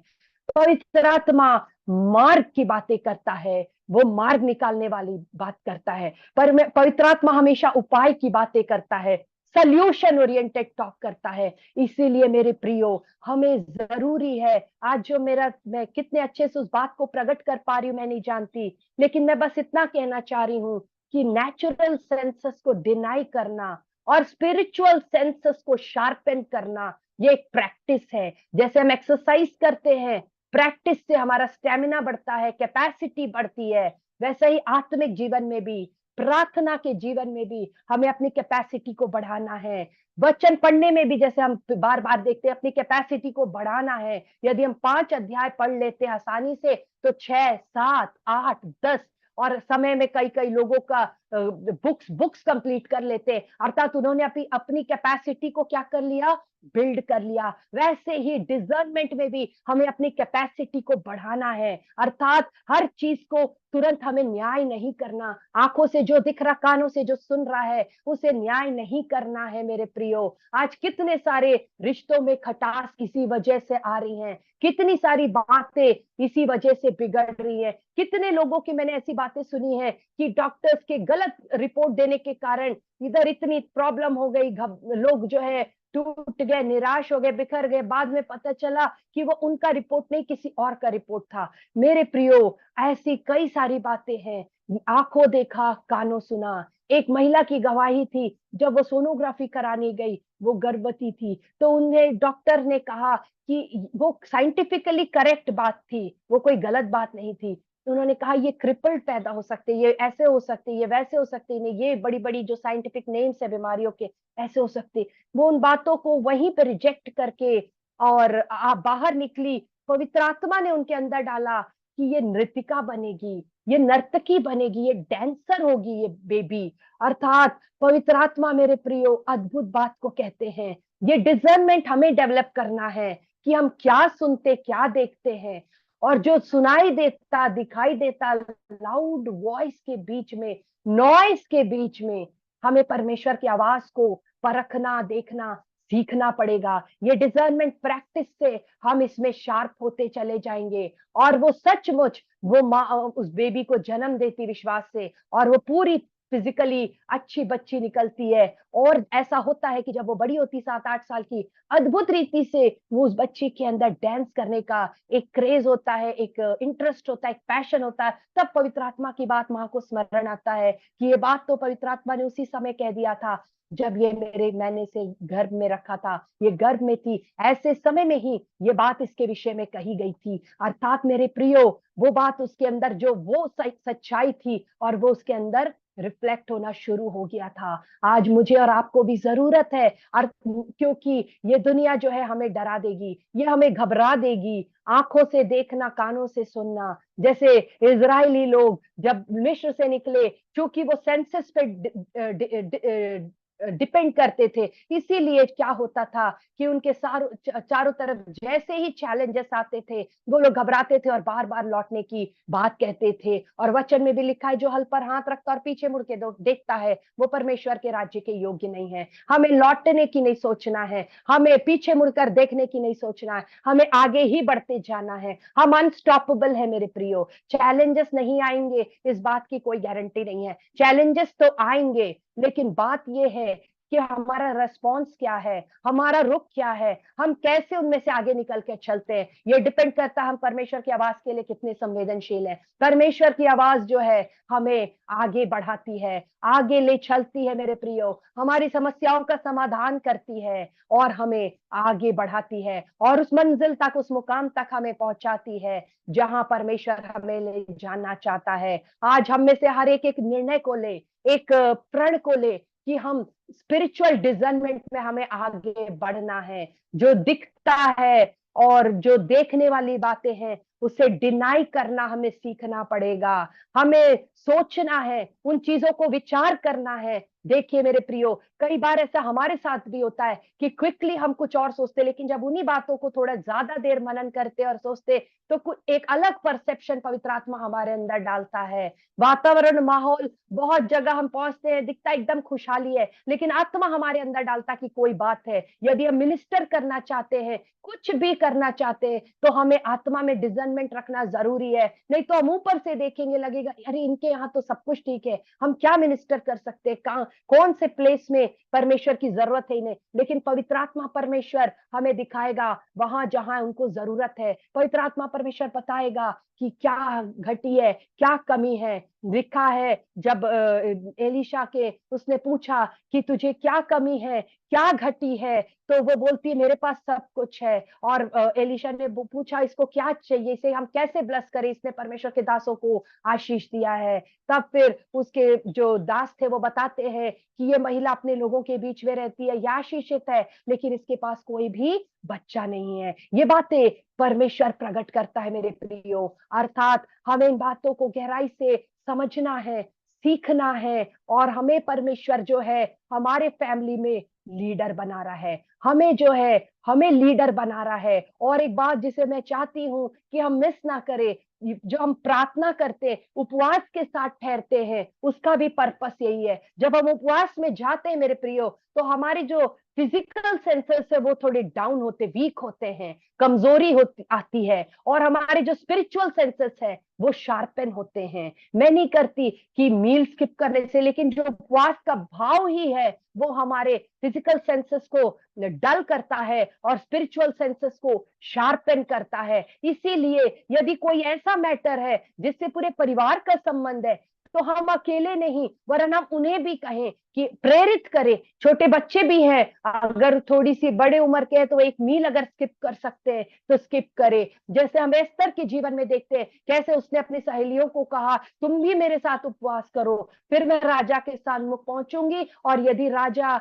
पवित्र आत्मा मार्ग की बातें करता है, वो मार्ग निकालने वाली बात करता है। पर पवित्र आत्मा हमेशा उपाय की बातें करता है, सॉल्यूशन ओरिएंटेड टॉक करता है। इसीलिए मेरे प्रियो, हमें जरूरी है, आज जो मेरा, मैं कितने अच्छे से उस बात को प्रकट कर पा रही हूं मैं नहीं जानती, लेकिन मैं बस इतना कहना चाह रही हूं कि नेचुरल सेंसेस को डिनाई करना और स्पिरिचुअल सेंसेस को शार्पन करना, ये एक प्रैक्टिस है। जैसे हम एक्सरसाइज करते हैं, प्रैक्टिस से हमारा स्टेमिना बढ़ता है, कैपेसिटी बढ़ती है, वैसे ही आत्मिक जीवन में भी, प्रार्थना के जीवन में भी हमें अपनी कैपेसिटी को बढ़ाना है। वचन पढ़ने में भी, जैसे हम बार बार देखते हैं, अपनी कैपेसिटी को बढ़ाना है। यदि हम 5 अध्याय पढ़ लेते हैं आसानी से, तो 6, 7, 8, 10, और समय में कई कई लोगों का बुक्स बुक्स कंप्लीट कर लेते हैं, अर्थात उन्होंने अपनी अपनी कैपेसिटी को क्या कर लिया, बिल्ड कर लिया। वैसे ही डिजर्नमेंट में भी हमें अपनी कैपेसिटी को बढ़ाना है, अर्थात हर चीज को तुरंत हमें न्याय नहीं करना, आंखों से जो दिख रहा, कानों से जो सुन रहा है, उसे न्याय नहीं करना है। मेरे प्रियो, आज कितने सारे रिश्तों में खटास इसी वजह से आ रही हैं, कितनी सारी बातें इसी वजह से बिगड़ रही है। कितने लोगों की मैंने ऐसी बातें सुनी है कि डॉक्टर्स के गलत रिपोर्ट देने के कारण इधर इतनी प्रॉब्लम हो गई, लोग जो है टूट गए, निराश हो गए, बिखर गए, बाद में पता चला कि वो उनका रिपोर्ट नहीं, किसी और का रिपोर्ट था। मेरे प्रियो, ऐसी कई सारी बातें हैं, आंखों देखा, कानों सुना। एक महिला की गवाही थी, जब वो सोनोग्राफी कराने गई, वो गर्भवती थी, तो उन्हें डॉक्टर ने कहा कि वो साइंटिफिकली करेक्ट बात थी, वो कोई गलत बात नहीं थी। उन्होंने कहा ये क्रिपल्ड पैदा हो सकते, ये ऐसे हो सकते, ये वैसे हो सकते, नहीं ये बड़ी बड़ी जो साइंटिफिक नेम्स है बीमारियों के, ऐसे हो सकते। वो उन बातों को वहीं पे रिजेक्ट करके और बाहर निकली। पवित्र आत्मा ने उनके अंदर डाला कि ये नृतिका बनेगी, ये नर्तकी बनेगी, ये डांसर होगी, ये बेबी। अर्थात पवित्र आत्मा, मेरे प्रियो, अद्भुत बात को कहते हैं। ये डिजर्नमेंट हमें डेवलप करना है कि हम क्या सुनते, क्या देखते हैं, और जो सुनाई देता, दिखाई देता, लाउड वॉइस के बीच में, नॉइस के बीच में, हमें परमेश्वर की आवाज को परखना, देखना सीखना पड़ेगा। ये डिजर्नमेंट प्रैक्टिस से हम इसमें शार्प होते चले जाएंगे, और वो सचमुच वो माँ उस बेबी को जन्म देती विश्वास से, और वो पूरी फिजिकली अच्छी बच्ची निकलती है। और ऐसा होता है कि जब वो बड़ी होती, 7-8 साल की, अद्भुत रीति से वो उस बच्ची के अंदर डांस करने का एक क्रेज होता है, एक इंटरेस्ट होता है, एक पैशन होता है। तब पवित्र आत्मा की बात माँ को स्मरण आता है कि ये बात तो पवित्र आत्मा ने उसी समय कह दिया था जब ये मैंने इसे गर्भ में रखा था, ये गर्भ में थी, ऐसे समय में ही ये बात इसके विषय में कही गई थी। अर्थात मेरे प्रियो, वो बात उसके अंदर, जो वो सच्चाई थी और वो उसके अंदर रिफ्लेक्ट होना शुरू हो गया था। आज मुझे और आपको भी जरूरत है, और क्योंकि ये दुनिया जो है हमें डरा देगी, ये हमें घबरा देगी। आंखों से देखना, कानों से सुनना, जैसे इजरायली लोग जब मिस्र से निकले, क्योंकि वो सेंसस पे डिपेंड करते थे, इसीलिए क्या होता था कि उनके चारों तरफ जैसे ही चैलेंजेस आते थे, वो लोग घबराते थे और बार बार लौटने की बात कहते थे। और वचन में भी लिखा है, जो हल पर हाथ रखता और पीछे मुड़ के देखता है, वो परमेश्वर के राज्य के योग्य नहीं है। हमें लौटने की नहीं सोचना है, हमें पीछे मुड़कर देखने की नहीं सोचना है, हमें आगे ही बढ़ते जाना है। हम अनस्टॉपेबल है मेरे प्रियो। चैलेंजेस नहीं आएंगे इस बात की कोई गारंटी नहीं है, चैलेंजेस तो आएंगे, लेकिन बात यह है कि हमारा रेस्पॉन्स क्या है, हमारा रुख क्या है, हम कैसे उनमें से आगे निकल के चलते हैं। ये डिपेंड करता है हम परमेश्वर की आवाज के लिए कितने संवेदनशील हैं। परमेश्वर की आवाज जो है हमें आगे बढ़ाती है, आगे ले चलती है मेरे प्रियो, हमारी समस्याओं का समाधान करती है और हमें आगे बढ़ाती है, और उस मंजिल तक, उस मुकाम तक हमें पहुंचाती है जहां परमेश्वर हमें ले जाना चाहता है। आज हम में से हर एक एक निर्णय को ले, एक प्रण को ले कि हम स्पिरिचुअल डिजर्नमेंट में हमें आगे बढ़ना है। जो दिखता है और जो देखने वाली बातें हैं, उसे डिनाई करना हमें सीखना पड़ेगा। हमें सोचना है, उन चीजों को विचार करना है। देखिए मेरे प्रियो, कई बार ऐसा हमारे साथ भी होता है कि क्विकली हम कुछ और सोचते, लेकिन जब उन्हीं बातों को थोड़ा ज्यादा देर मनन करते और सोचते, तो कुछ एक अलग परसेप्शन पवित्र आत्मा हमारे अंदर डालता है। वातावरण, माहौल, बहुत जगह हम पहुंचते हैं, दिखता एकदम खुशहाली है, लेकिन आत्मा हमारे अंदर डालता कि कोई बात है। यदि हम मिनिस्टर करना चाहते हैं, कुछ भी करना चाहते हैं, तो हमें आत्मा में डिजर्नमेंट रखना जरूरी है। नहीं तो हम ऊपर से देखेंगे, लगेगा अरे इनके यहाँ तो सब कुछ ठीक है, हम क्या मिनिस्टर कर सकते हैं, कहाँ कौन से प्लेस में परमेश्वर की जरूरत है इन्हें। लेकिन पवित्र आत्मा परमेश्वर हमें दिखाएगा वहां जहां उनको जरूरत है। पवित्र आत्मा परमेश्वर बताएगा कि क्या घटी है, क्या कमी है। लिखा है, जब एलिशा के उसने पूछा कि तुझे क्या कमी है, क्या घटी है, तो वो बोलती है मेरे पास सब कुछ है। और एलिशा ने पूछा इसको क्या चाहिए, इसे हम कैसे ब्लेस करें, इसने परमेश्वर के दासों को आशीष दिया है। तब फिर उसके जो दास थे वो बताते हैं कि ये महिला अपने लोगों के बीच में रहती है, यह आशीषित है, लेकिन इसके पास कोई भी बच्चा नहीं है। ये बातें परमेश्वर प्रकट करता है मेरे प्रियो। अर्थात हमें इन बातों को गहराई से समझना है, सीखना है, और हमें परमेश्वर जो है हमारे फैमिली में लीडर बना रहा है, हमें जो है हमें लीडर बना रहा है। और एक बात जिसे मैं चाहती हूं कि हम मिस ना करें, जो हम प्रार्थना करते, उपवास के साथ ठहरते हैं, उसका भी पर्पस यही है। जब हम उपवास में जाते हैं मेरे प्रियो, तो हमारे जो फिजिकल सेंसेस है वो थोड़े डाउन होते, वीक होते हैं, कमजोरी होती आती है, और हमारे जो स्पिरिचुअल सेंसेस है वो शार्पन होते हैं। मैं नहीं करती कि मील स्किप करने से, लेकिन जो उपवास का भाव ही है वो हमारे फिजिकल सेंसेस को डल करता है और स्पिरिचुअल सेंसेस को शार्पन करता है। इसीलिए यदि कोई ऐसा मैटर है जिससे पूरे परिवार का संबंध है, तो हम अकेले नहीं, वरन हम उन्हें भी कहें कि प्रेरित करें। छोटे बच्चे भी हैं, अगर थोड़ी सी बड़े उम्र के हैं, तो एक मील अगर स्किप कर सकते हैं तो स्किप करें। जैसे हम एस्तर के जीवन में देखते हैं, कैसे उसने अपनी सहेलियों को कहा तुम भी मेरे साथ उपवास करो, फिर मैं राजा के सन्मुख पहुंचूंगी, और यदि राजा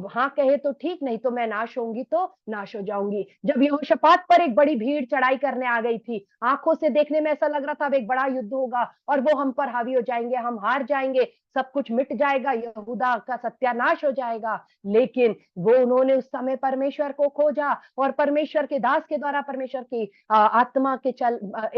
हाँ कहे तो ठीक, नहीं तो मैं नाश होंगी तो नाश हो जाऊंगी। जब यहोशापात पर एक बड़ी भीड़ चढ़ाई करने आ गई थी, आंखों से देखने में ऐसा लग रहा था अब एक बड़ा युद्ध होगा और वो हम पर हावी हो जाएंगे, हम हार जाएंगे, सब कुछ मिट जाएगा, यहूदा का सत्यानाश हो जाएगा। लेकिन वो उन्होंने उस समय परमेश्वर को खोजा, और परमेश्वर के दास के द्वारा परमेश्वर की आत्मा के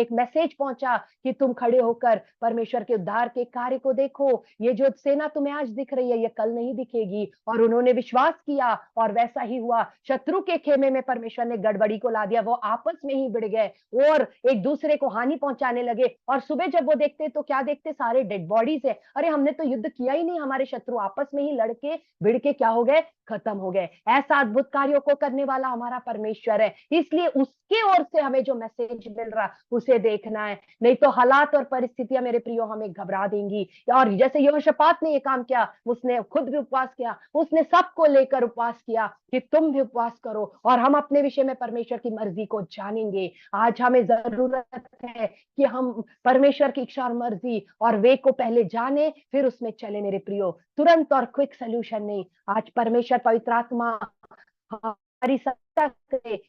एक मैसेज पहुंचा कि तुम खड़े होकर परमेश्वर के उद्धार के कार्य को देखो, ये जो सेना तुम्हें आज दिख रही है ये कल नहीं दिखेगी। और उन्होंने विश्वास किया और वैसा ही हुआ। शत्रु के खेमे में परमेश्वर ने गड़बड़ी को ला दिया, वो आपस में ही भिड़ गए और एक दूसरे को हानि पहुंचाने लगे। और सुबह जब वो देखते तो क्या देखते, सारे डेड बॉडीज है। अरे हमने तो युद्ध किया ही नहीं, हमारे शत्रु आपस में ही लड़के भिड़ के क्या हो गए, खत्म हो गए। ऐसा अद्भुत कार्यों को करने वाला हमारा परमेश्वर है, इसलिए उसके ओर से हमें जो मैसेज मिल रहा उसे देखना है। नहीं तो हालात और परिस्थितियां मेरे प्रियो हमें घबरा देंगी। और जैसे यहोशापात ने ये काम किया, उसने खुद भी उपवास किया, उसने सबको लेकर उपवास किया कि तुम भी उपवास करो और हम अपने विषय में परमेश्वर की मर्जी को जानेंगे। आज हमें जरूरत है कि हम परमेश्वर की इच्छा और मर्जी और वे को पहले जाने, फिर उसमें चले मेरे प्रियो। तुरंत और क्विक सोल्यूशन नहीं। आज परमेश्वर पवित्र आत्मा हमारी सत्ता से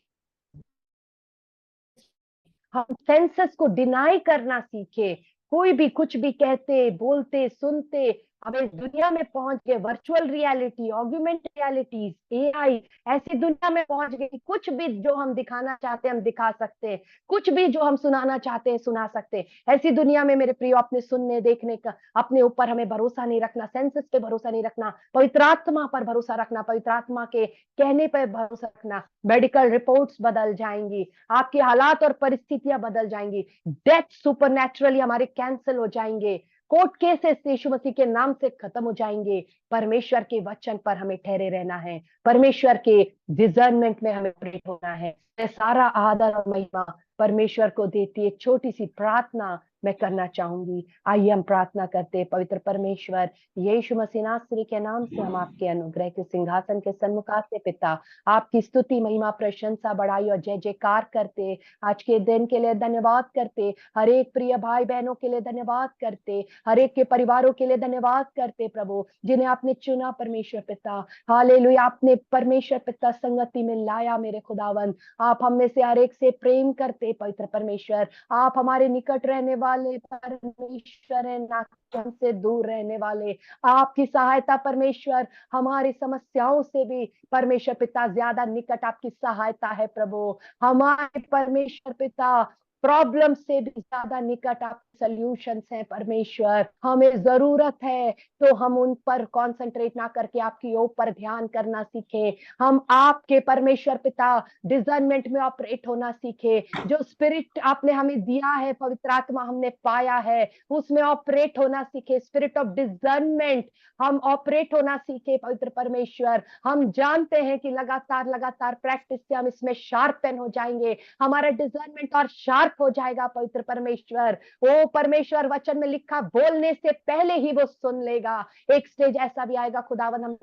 हम सेंसस को डिनाई करना सीखे। कोई भी कुछ भी कहते बोलते सुनते, अब इस दुनिया में पहुंच गए, virtual reality, augment realities, AI, ऐसी दुनिया में पहुंच गए कि कुछ भी जो हम दिखाना चाहते हैं हम दिखा सकते हैं, कुछ भी जो हम सुनाना चाहते हैं सुना सकते हैं। ऐसी दुनिया में मेरे प्रियो अपने सुनने देखने का अपने ऊपर हमें भरोसा नहीं रखना, सेंसस पे भरोसा नहीं रखना, पवित्र आत्मा पर भरोसा रखना, पवित्र आत्मा के कहने पर भरोसा रखना। मेडिकल रिपोर्ट्स बदल जाएंगी, आपकी हालात और परिस्थितियां बदल जाएंगी, डेथ सुपरनैचुरली हमारे कैंसिल हो जाएंगे, कोर्ट केसेस यीशु मसीह के नाम से खत्म हो जाएंगे। परमेश्वर के वचन पर हमें ठहरे रहना है, परमेश्वर के डिजर्नमेंट में हमें प्रेरित होना है। मैं सारा आदर और महिमा परमेश्वर को देती एक छोटी सी प्रार्थना मैं करना चाहूंगी। आइए हम प्रार्थना करते। पवित्र परमेश्वर यीशु मसीह नासरी के नाम से हम आपके अनुग्रह के सिंहासन के सन्मुख आते पिता, आपकी स्तुति महिमा प्रशंसा बढ़ाई और जय जयकार करते। आज के दिन के लिए धन्यवाद करते, हर एक प्रिय भाई बहनों के लिए धन्यवाद करते, हर एक के परिवारों के लिए धन्यवाद करते प्रभु, जिन्हें आपने चुना परमेश्वर पिता। हालेलुया, आपने परमेश्वर पिता संगति में लाया मेरे खुदावन। आप हम में से हर एक से प्रेम करते पवित्र परमेश्वर। आप हमारे निकट रहने वाले परमेश्वर है, ना कि हमसे दूर रहने वाले। आपकी सहायता परमेश्वर हमारी समस्याओं से भी परमेश्वर पिता ज्यादा निकट आपकी सहायता है प्रभु। हमारे परमेश्वर पिता प्रॉब्लम से भी ज्यादा निकट आप सॉल्यूशंस हैं परमेश्वर। हमें जरूरत है तो हम उन पर कंसंट्रेट ना करके आपकी ओर पर ध्यान करना सीखे। हम आपके परमेश्वर पिता डिजर्नमेंट में ऑपरेट होना सीखे। जो स्पिरिट आपने हमें दिया है, पवित्र आत्मा हमने पाया है, उसमें ऑपरेट होना सीखे। स्पिरिट ऑफ डिजर्नमेंट हम ऑपरेट होना सीखे पवित्र परमेश्वर। हम जानते हैं कि लगातार लगातार प्रैक्टिस से हम इसमें शार्पन हो जाएंगे, हमारा डिजर्नमेंट और शार्प हो जाएगा पवित्र परमेश्वर। ओ परमेश्वर, वचन में लिखा बोलने से पहले ही वो सुन लेगा। एक स्टेज ऐसा भी आएगा खुदावन, हम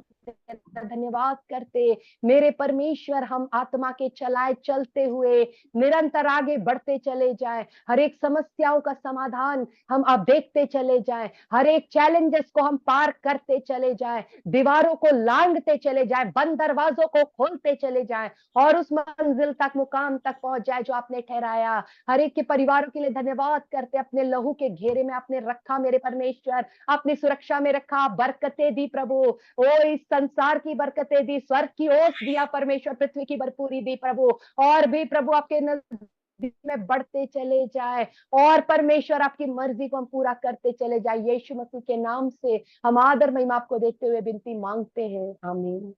धन्यवाद करते मेरे परमेश्वर, हम आत्मा के चलाए चलते हुए निरंतर आगे बढ़ते चले जाएं, हर एक समस्याओं का समाधान हम अब देखते चले जाएं, हर एक चैलेंजेस को हम पार करते चले जाएं, दीवारों को लांघते चले जाएं, बंद दरवाजों को खोलते चले जाएं और उस मंजिल तक, मुकाम तक पहुंच जाए जो आपने ठहराया। हर एक के परिवारों के लिए धन्यवाद करते, अपने लहू के घेरे में आपने रखा मेरे परमेश्वर, अपनी सुरक्षा में रखा, बरकतें दी प्रभु। ओ इस संसार की बरकतें दी, स्वर्ग की ओस दिया परमेश्वर, पृथ्वी की भरपूरी दी प्रभु, और भी प्रभु आपके नजदीक में बढ़ते चले जाए और परमेश्वर आपकी मर्जी को हम पूरा करते चले जाए। यीशु मसीह के नाम से हम आदर महिमा आपको देते हुए विनती मांगते हैं, आमीन।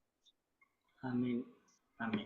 आमीन। आमीन।